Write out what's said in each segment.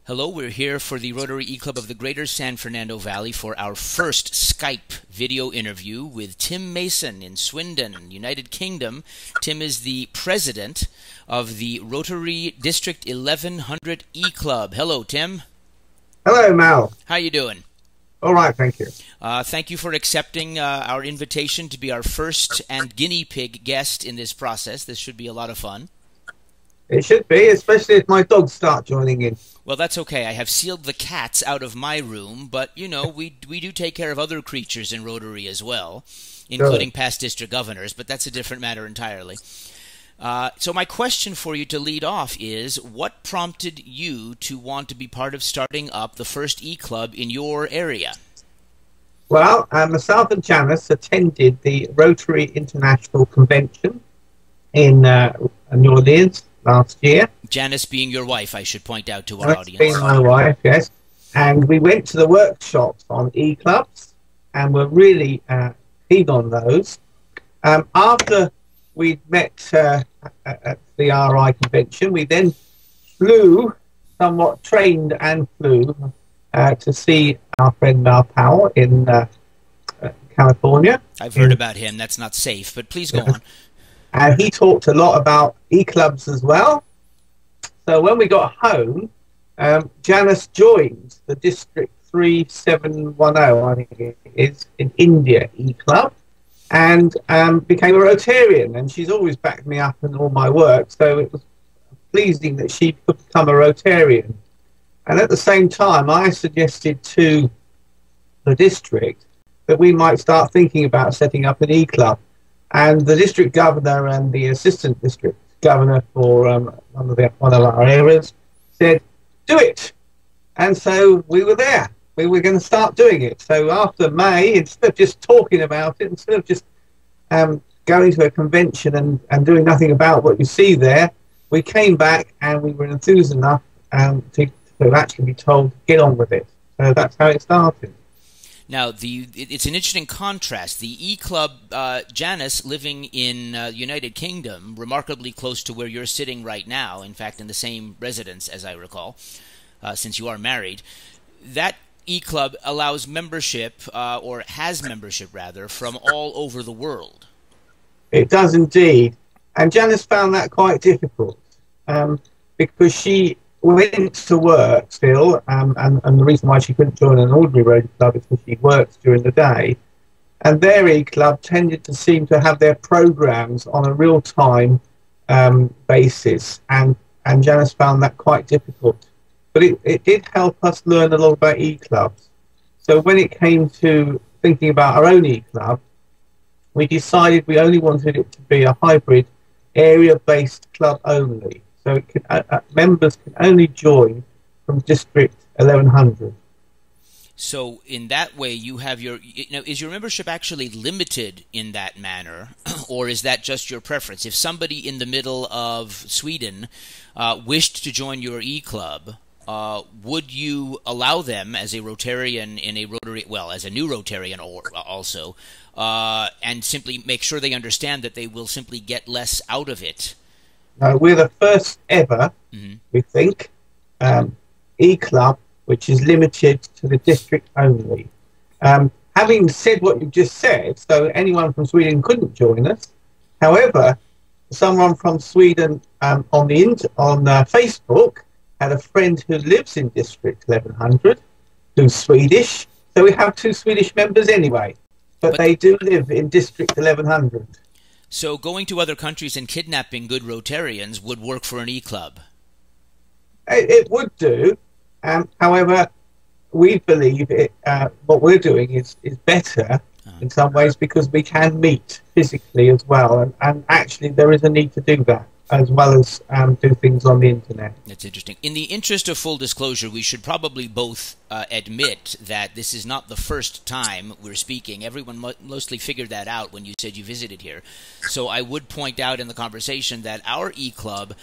Hello, we're here for the Rotary E-Club of the Greater San Fernando Valley for our first Skype video interview with Tim Mason in Swindon, United Kingdom. Tim is the president of the Rotary District 1100 E-Club. Hello, Tim. Hello, Mal. How you doing? All right, thank you. Thank you for accepting our invitation to be our first and guinea pig guest in this process. This should be a lot of fun. It should be, especially if my dogs start joining in. Well, that's okay. I have sealed the cats out of my room, but, you know, we do take care of other creatures in Rotary as well, including past district governors, but that's a different matter entirely. So my question for you to lead off is, what prompted you to want to be part of starting up the first E-Club in your area? Well, myself and Janice attended the Rotary International Convention in New Orleans last year. Janice being your wife, I should point out to our audience. Being my wife, yes. And we went to the workshops on E-Clubs, and we're really keen on those. After we met at the RI convention, we then flew, somewhat trained and flew, to see our friend Powell in California. I've heard about him. That's not safe, but please go on. And he talked a lot about E-Clubs as well. So when we got home, Janice joined the District 3710, I think it is, in India E-Club, and became a Rotarian. And she's always backed me up in all my work, so it was pleasing that she could become a Rotarian. And at the same time, I suggested to the district that we might start thinking about setting up an E-Club. And the district governor and the assistant district governor for one of our areas said, do it. And so we were there. We were going to start doing it. So after May, instead of just talking about it, instead of just going to a convention and doing nothing about what you see there, we came back and we were enthused enough to actually be told to get on with it. So that's how it started. Now, it's an interesting contrast. The E-Club, Janice, living in United Kingdom, remarkably close to where you're sitting right now, in fact, in the same residence, as I recall, since you are married, that E-Club allows membership, or has membership, rather, from all over the world. It does indeed. And Janice found that quite difficult, because she went to work still, and the reason why she couldn't join an ordinary Rotary club is because she works during the day. And their E-Club tended to seem to have their programs on a real-time basis, and Janice found that quite difficult. But it did help us learn a lot about E-Clubs. So when it came to thinking about our own E-Club, we decided we only wanted it to be a hybrid, area-based club only. So it can, members can only join from District 1100. So in that way, you have your, is your membership actually limited in that manner, or is that just your preference? If somebody in the middle of Sweden wished to join your E-Club, would you allow them as a Rotarian in a Rotary, well, as a new Rotarian also, and simply make sure they understand that they will simply get less out of it? We're the first ever, we think, E-Club, which is limited to the district only. Having said what you just said, so anyone from Sweden couldn't join us. However, someone from Sweden on Facebook had a friend who lives in District 1100, who's Swedish. So we have 2 Swedish members anyway, but they do live in District 1100. So going to other countries and kidnapping good Rotarians would work for an E-Club? It would do. However, we believe what we're doing is better in some ways because we can meet physically as well. And actually there is a need to do that, as well as do things on the internet. That's interesting. In the interest of full disclosure, we should probably both admit that this is not the first time we're speaking. Everyone mostly figured that out when you said you visited here. So I would point out in the conversation that our E-Club,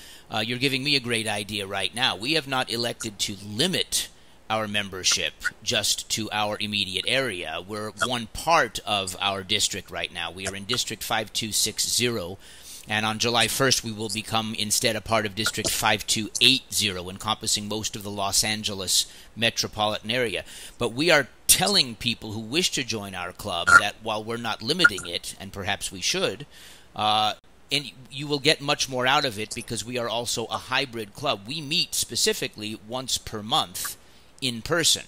you're giving me a great idea right now. We have not elected to limit our membership just to our immediate area. We're one part of our district right now. We are in District 5260, And on July 1st, we will become instead a part of District 5280, encompassing most of the Los Angeles metropolitan area. But we are telling people who wish to join our club that while we're not limiting it, and perhaps we should, and you will get much more out of it because we are also a hybrid club. We meet specifically once per month in person,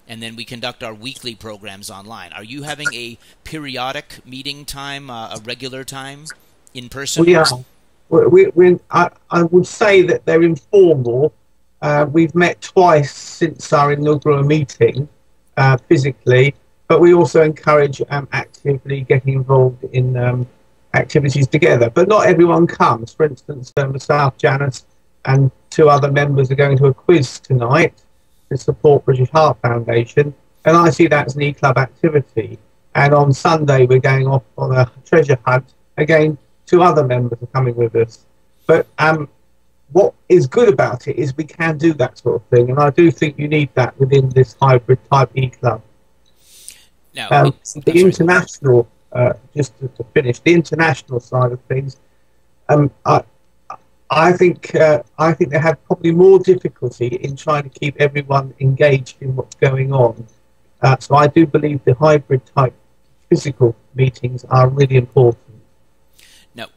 and then we conduct our weekly programs online. Are you having a periodic meeting time, a regular time in person? We are. I would say that they're informal. We've met twice since our inaugural meeting physically, but we also encourage actively getting involved in activities together. But not everyone comes. For instance, myself, Janice, and 2 other members are going to a quiz tonight to support British Heart Foundation, and I see that as an e-club activity. And on Sunday, we're going off on a treasure hunt. Again, 2 other members are coming with us. But what is good about it is we can do that sort of thing, and I do think you need that within this hybrid type e-club. Now, the international, just to finish, the international side of things, I think they have probably more difficulty in trying to keep everyone engaged in what's going on. So I do believe the hybrid type physical meetings are really important. Now,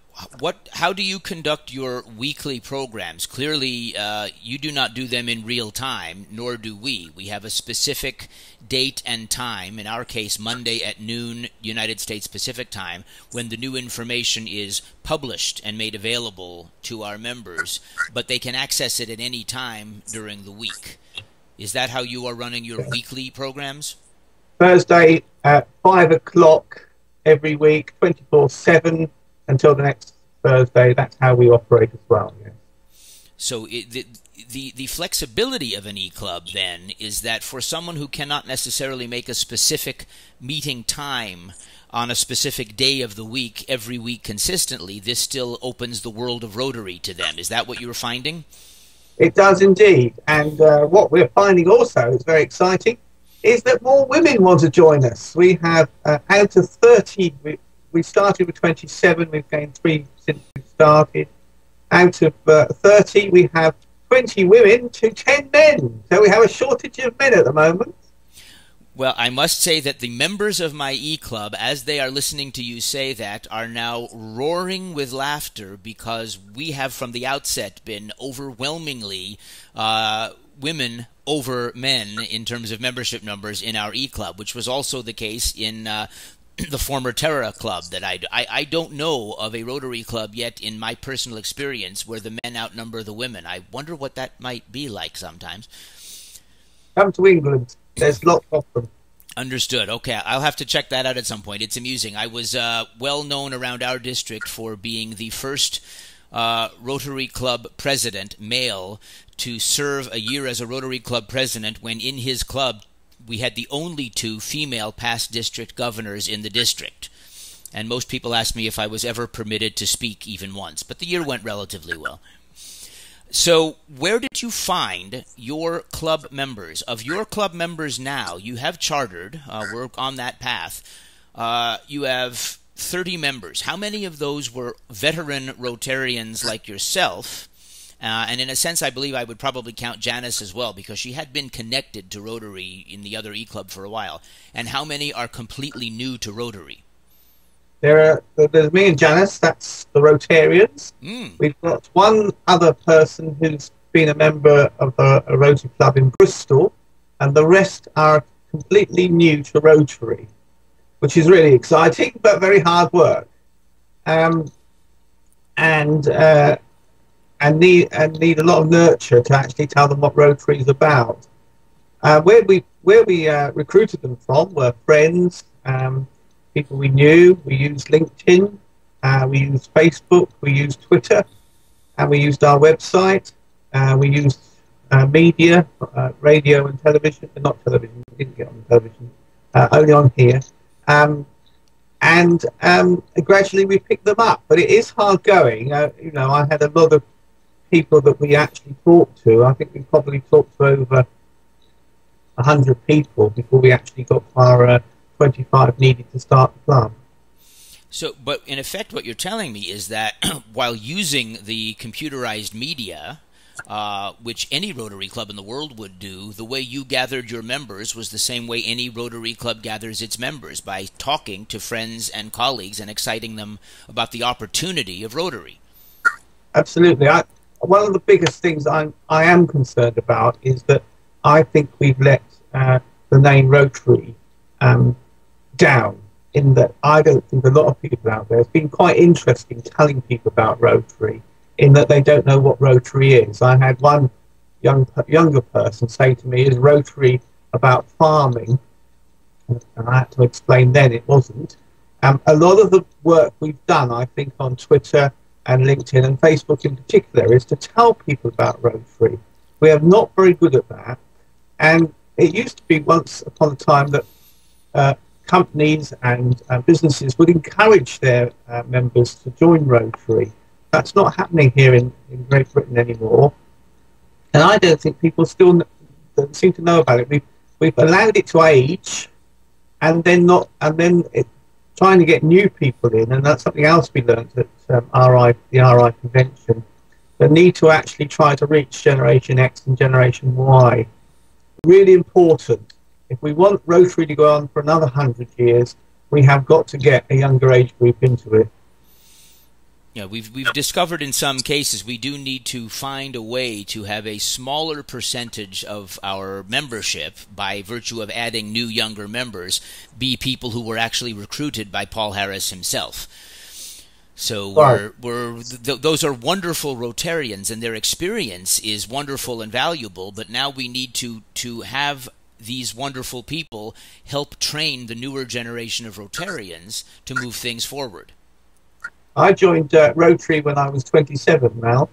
how do you conduct your weekly programs? Clearly, you do not do them in real time, nor do we. We have a specific date and time, in our case, Monday at noon, United States Pacific time, when the new information is published and made available to our members, but they can access it at any time during the week. Is that how you are running your weekly programs? Thursday at 5 o'clock every week, 24/7 until the next Thursday. That's how we operate as well. Yes. So the flexibility of an e-club then is that for someone who cannot necessarily make a specific meeting time on a specific day of the week every week consistently, this still opens the world of Rotary to them. Is that what you're finding? It does indeed. And what we're finding also is very exciting is that more women want to join us. We have out of 30, we started with 27, we've gained 3 since we started. Out of 30, we have 20 women to 10 men. So we have a shortage of men at the moment. Well, I must say that the members of my e-club, as they are listening to you say that, are now roaring with laughter because we have from the outset been overwhelmingly women over men in terms of membership numbers in our e-club, which was also the case in the former Terra Club that I don't know of a Rotary club yet in my personal experience where the men outnumber the women. I wonder what that might be like sometimes. Come to England. There's lots of them. Understood. Okay, I'll have to check that out at some point. It's amusing. I was well known around our district for being the first Rotary Club president, male, to serve a year as a Rotary Club president when in his club we had the only 2 female past district governors in the district. And most people asked me if I was ever permitted to speak even once, but the year went relatively well. So where did you find your club members? Of your club members now, you have chartered, we're on that path, you have 30 members. How many of those were veteran Rotarians like yourself? And in a sense, I believe I would probably count Janice as well, because she had been connected to Rotary in the other e-club for a while. And how many are completely new to Rotary? There's me and Janice, that's the Rotarians. We've got one other person who's been a member of a Rotary club in Bristol, and the rest are completely new to Rotary, which is really exciting, but very hard work. And need a lot of nurture to actually tell them what Rotary is about. Where we recruited them from were friends, people we knew. We used LinkedIn, we used Facebook, we used Twitter, and we used our website. We used media, radio and television, not television, we didn't get on television, only on here. And gradually we picked them up, but it is hard going. You know, I had a lot of people that we actually talked to. I think we probably talked to over 100 people before we actually got our 25 needed to start the club. So, but in effect, what you're telling me is that while using the computerized media, which any Rotary Club in the world would do, the way you gathered your members was the same way any Rotary Club gathers its members, by talking to friends and colleagues and exciting them about the opportunity of Rotary. Absolutely. One of the biggest things I am concerned about is that I think we've let the name Rotary down, in that I don't think a lot of people out there, it's been quite interesting telling people about Rotary, in that they don't know what Rotary is. I had one younger person say to me, is Rotary about farming? And I had to explain then it wasn't. A lot of the work we've done, I think, on Twitter and LinkedIn and Facebook in particular, is to tell people about Rotary. We are not very good at that. And it used to be once upon a time that companies and businesses would encourage their members to join Rotary. That's not happening here in Great Britain anymore. And I don't think people still don't seem to know about it. We've allowed it to age, and then trying to get new people in, and that's something else we learned at the RI convention. The need to actually try to reach Generation X and Generation Y. Really important. If we want Rotary to go on for another 100 years, we have got to get a younger age group into it. Yeah, we've discovered in some cases we do need to find a way to have a smaller percentage of our membership, by virtue of adding new younger members, be people who were actually recruited by Paul Harris himself. So those are wonderful Rotarians, and their experience is wonderful and valuable, but now we need to have these wonderful people help train the newer generation of Rotarians to move things forward. I joined Rotary when I was 27 now.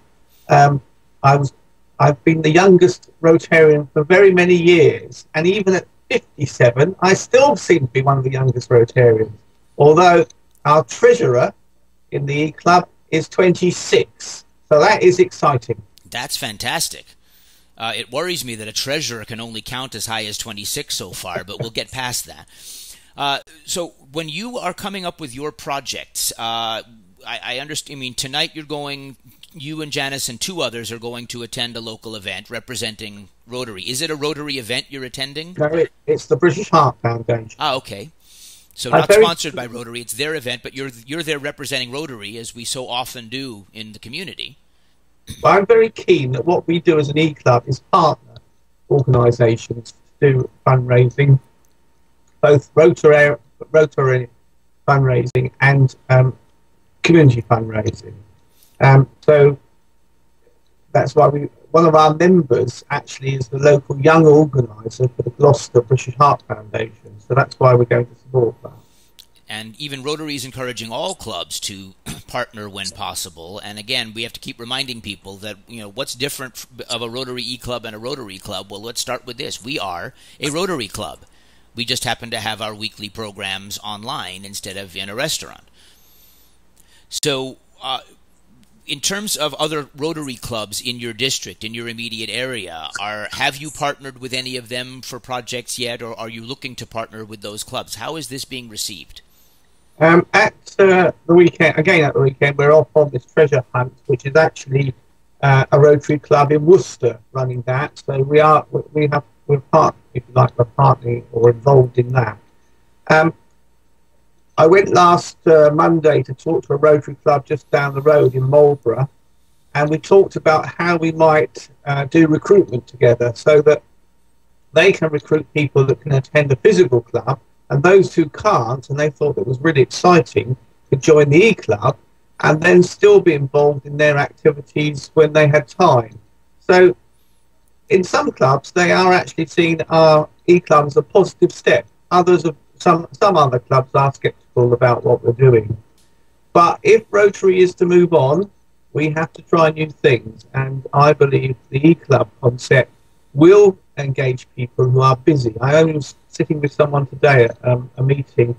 I've been the youngest Rotarian for very many years, and even at 57, I still seem to be one of the youngest Rotarians, although our treasurer in the E-Club is 26, so that is exciting. That's fantastic. It worries me that a treasurer can only count as high as 26 so far, but we'll get past that. So when you are coming up with your projects, I understand. I mean, tonight you and Janice and two others are going to attend a local event representing Rotary. Is it a Rotary event you're attending? No, it's the British Heart Foundation. Ah, okay. So not sponsored by Rotary, it's their event, but you're there representing Rotary, as we so often do in the community. Well, I'm very keen that what we do as an E-Club is partner organisations to do fundraising, both Rotary fundraising and community fundraising. So that's why one of our members actually is the local young organiser for the Gloucester British Heart Foundation. So that's why we're going to support that. And even Rotary is encouraging all clubs to partner when possible. And again, we have to keep reminding people that, what's different of a Rotary E-Club and a Rotary Club? Well, let's start with this. We are a Rotary Club. We just happen to have our weekly programs online instead of in a restaurant. So in terms of other Rotary clubs in your district, in your immediate area, have you partnered with any of them for projects yet, or are you looking to partner with those clubs? How is this being received? At the weekend, we're off on this treasure hunt, which is actually a Rotary club in Worcester running that. So we're part, if you like, we're partly or involved in that. I went last Monday to talk to a Rotary club just down the road in Marlborough, and we talked about how we might do recruitment together so that they can recruit people that can attend a physical club, and those who can't, and they thought it was really exciting, could join the E-Club and then still be involved in their activities when they had time. So in some clubs, they are actually seeing our E-Club as a positive step. Others have some other clubs are sceptical about what we're doing. But if Rotary is to move on, we have to try new things. And I believe the E-Club concept will engage people who are busy. I was sitting with someone today at a meeting,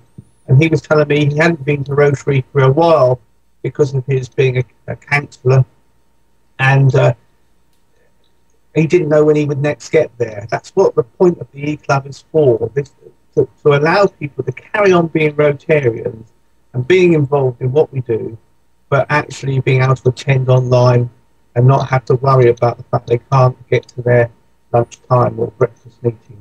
and he was telling me he hadn't been to Rotary for a while because of his being a counsellor, and he didn't know when he would next get there. That's what the point of the E-Club is for. To allow people to carry on being Rotarians, and being involved in what we do, but actually being able to attend online and not have to worry about the fact they can't get to their lunchtime or breakfast meetings.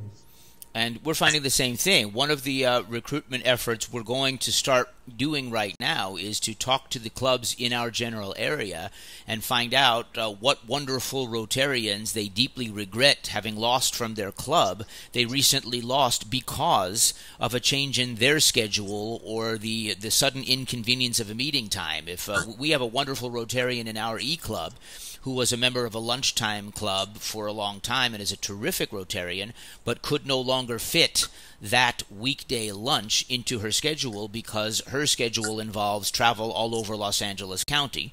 And we're finding the same thing. One of the recruitment efforts we're going to start doing right now is to talk to the clubs in our general area and find out what wonderful Rotarians they deeply regret having lost from their club they recently lost because of a change in their schedule or the sudden inconvenience of a meeting time. If we have a wonderful Rotarian in our E-Club who was a member of a lunchtime club for a long time and is a terrific Rotarian, but could no longer fit that weekday lunch into her schedule because her schedule involves travel all over Los Angeles County,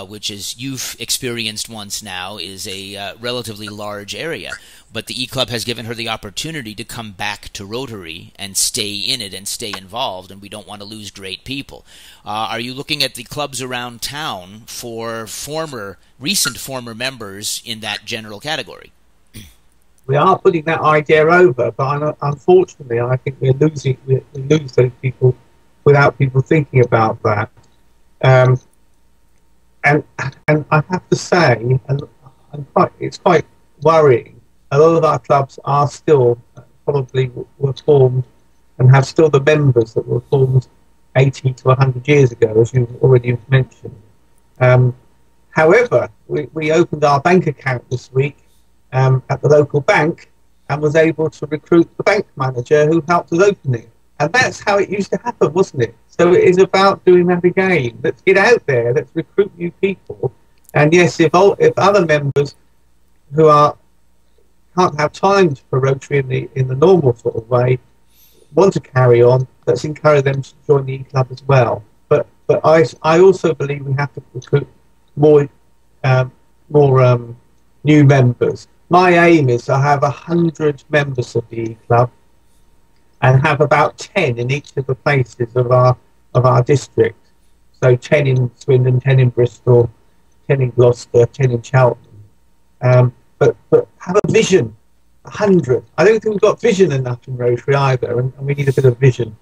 which, as you've experienced once now, is a relatively large area. But the E-Club has given her the opportunity to come back to Rotary and stay in it and stay involved, and we don't want to lose great people. Are you looking at the clubs around town for recent former members in that general category? We are putting that idea over, but unfortunately, I think we lose those people without people thinking about that. And I have to say, it's quite worrying. A lot of our clubs are still probably were formed and have still the members that were formed 80 to 100 years ago, as you've already mentioned. However, we opened our bank account this week at the local bank and was able to recruit the bank manager who helped us open it. And that's how it used to happen, wasn't it? So it is about doing that again. Let's get out there. Let's recruit new people. And yes, if other members who can't have time for Rotary in the normal sort of way want to carry on, let's encourage them to join the E-Club as well. But I also believe we have to recruit more new members. My aim is to have 100 members of the E-Club and have about 10 in each of the places of our district. So 10 in Swindon, 10 in Bristol, 10 in Gloucester, 10 in Cheltenham. But have a vision, 100. I don't think we've got vision enough in Rotary either, and we need a bit of vision.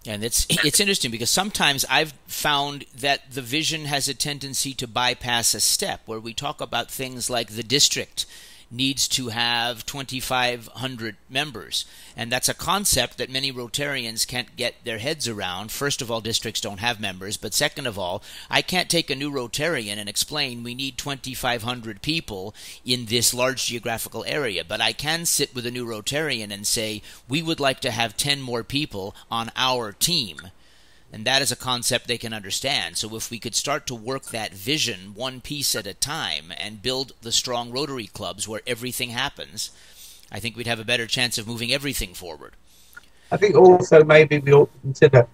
And it's interesting because sometimes I've found that the vision has a tendency to bypass a step where we talk about things like the district needs to have 2,500 members. And that's a concept that many Rotarians can't get their heads around. First of all, districts don't have members. But second of all, I can't take a new Rotarian and explain we need 2,500 people in this large geographical area. But I can sit with a new Rotarian and say, we would like to have 10 more people on our team. And that is a concept they can understand. So if we could start to work that vision one piece at a time and build the strong Rotary clubs where everything happens, I think we'd have a better chance of moving everything forward. I think also maybe we ought to consider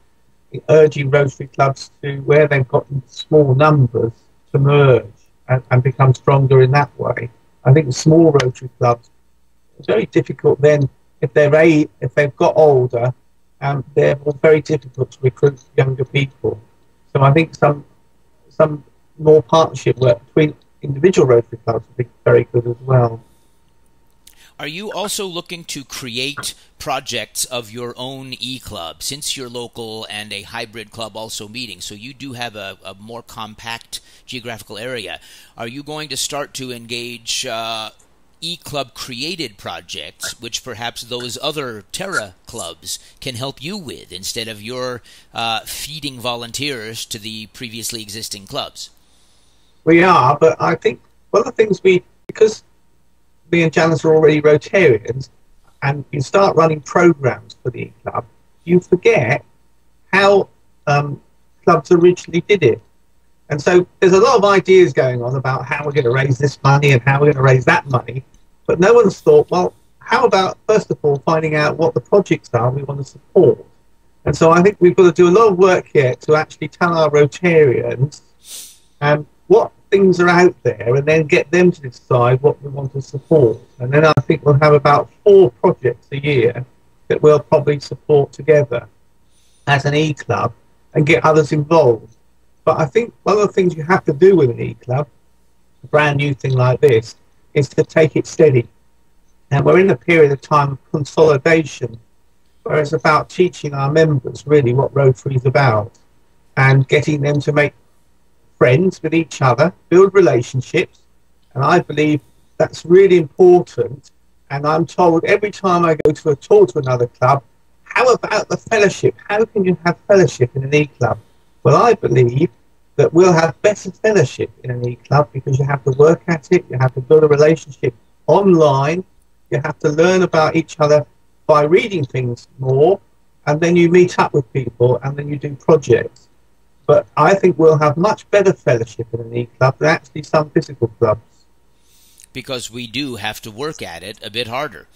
urging Rotary clubs to, where they've got small numbers, to merge and become stronger in that way. I think small Rotary clubs, it's very difficult then, if they've got older, they're very difficult to recruit younger people. So I think some more partnership work between individual Rotary clubs would be very good as well. Are you also looking to create projects of your own E-Club, since you're local and a hybrid club also meeting, so you do have a more compact geographical area? Are you going to start to engage E-Club created projects, which perhaps those other Terra clubs can help you with, instead of your feeding volunteers to the previously existing clubs? We are, but I think one of the things because me and Janice are already Rotarians, and you start running programs for the E-Club, you forget how clubs originally did it. And so there's a lot of ideas going on about how we're going to raise this money and how we're going to raise that money. But no one's thought, well, how about, first of all, finding out what the projects are we want to support? And so I think we've got to do a lot of work here to actually tell our Rotarians what things are out there and then get them to decide what we want to support. And then I think we'll have about 4 projects a year that we'll probably support together as an E-Club and get others involved. But I think one of the things you have to do with an E-Club, a brand new thing like this, is to take it steady. And we're in a period of time of consolidation. where it's about teaching our members really what Rotary is about and getting them to make friends with each other, build relationships. And I believe that's really important. And I'm told every time I go to a tour to another club, how about the fellowship? How can you have fellowship in an e-club? Well, I believe that we'll have better fellowship in an e-club because you have to work at it, you have to build a relationship online, you have to learn about each other by reading things more, and then you meet up with people and then you do projects. But I think we'll have much better fellowship in an e-club than actually some physical clubs. Because we do have to work at it a bit harder.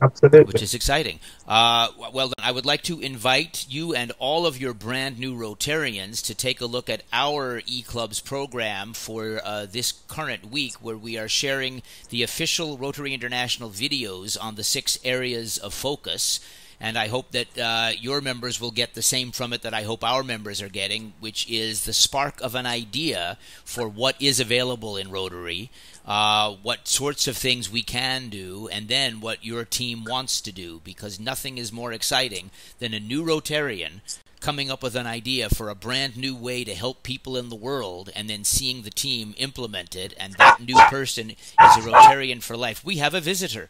Absolutely. Which is exciting. Well, then I would like to invite you and all of your brand new Rotarians to take a look at our eClubs program for this current week, where we are sharing the official Rotary International videos on the 6 areas of focus. And I hope that your members will get the same from it that I hope our members are getting, which is the spark of an idea for what is available in Rotary, what sorts of things we can do, and then what your team wants to do, because nothing is more exciting than a new Rotarian coming up with an idea for a brand new way to help people in the world and then seeing the team implement it, and that new person is a Rotarian for life. We have a visitor.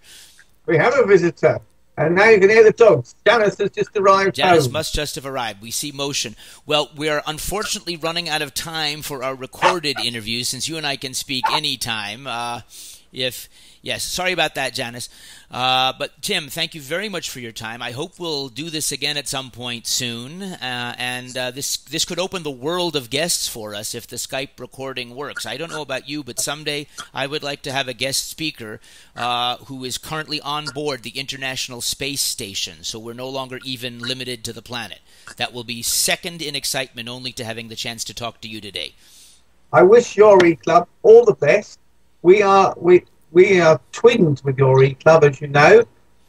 We have a visitor. And now you can hear the dogs. Janice has just arrived. Janice home. must just have arrived. We see motion. Well, we are unfortunately running out of time for our recorded interview, since you and I can speak anytime. Yes, sorry about that, Janice. But Tim, thank you very much for your time. I hope we'll do this again at some point soon. And this could open the world of guests for us if the Skype recording works. I don't know about you, but someday I would like to have a guest speaker who is currently on board the International Space Station, so we're no longer even limited to the planet. That will be second in excitement only to having the chance to talk to you today. I wish your e-club all the best. We are twinned with your e-club, as you know,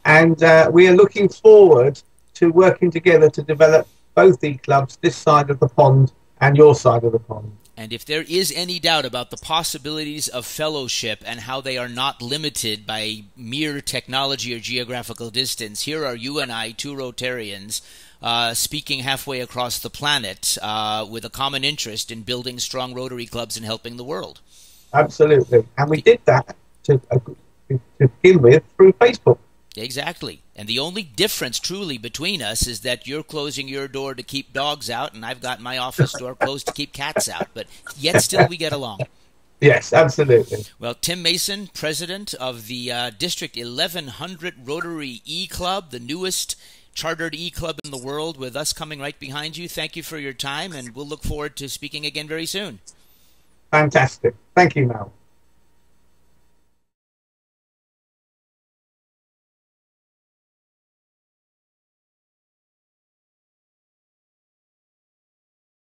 and we are looking forward to working together to develop both e-clubs, this side of the pond and your side of the pond. And if there is any doubt about the possibilities of fellowship and how they are not limited by mere technology or geographical distance, here are you and I, 2 Rotarians, speaking halfway across the planet with a common interest in building strong Rotary clubs and helping the world. Absolutely. And we did that to begin with through Facebook. Exactly. And the only difference truly between us is that you're closing your door to keep dogs out and I've got my office door closed to keep cats out. But yet still we get along. Yes, absolutely. Well, Tim Mason, president of the District 1100 Rotary E-Club, the newest chartered E-Club in the world, with us coming right behind you. Thank you for your time, and we'll look forward to speaking again very soon. Fantastic. Thank you, Mel.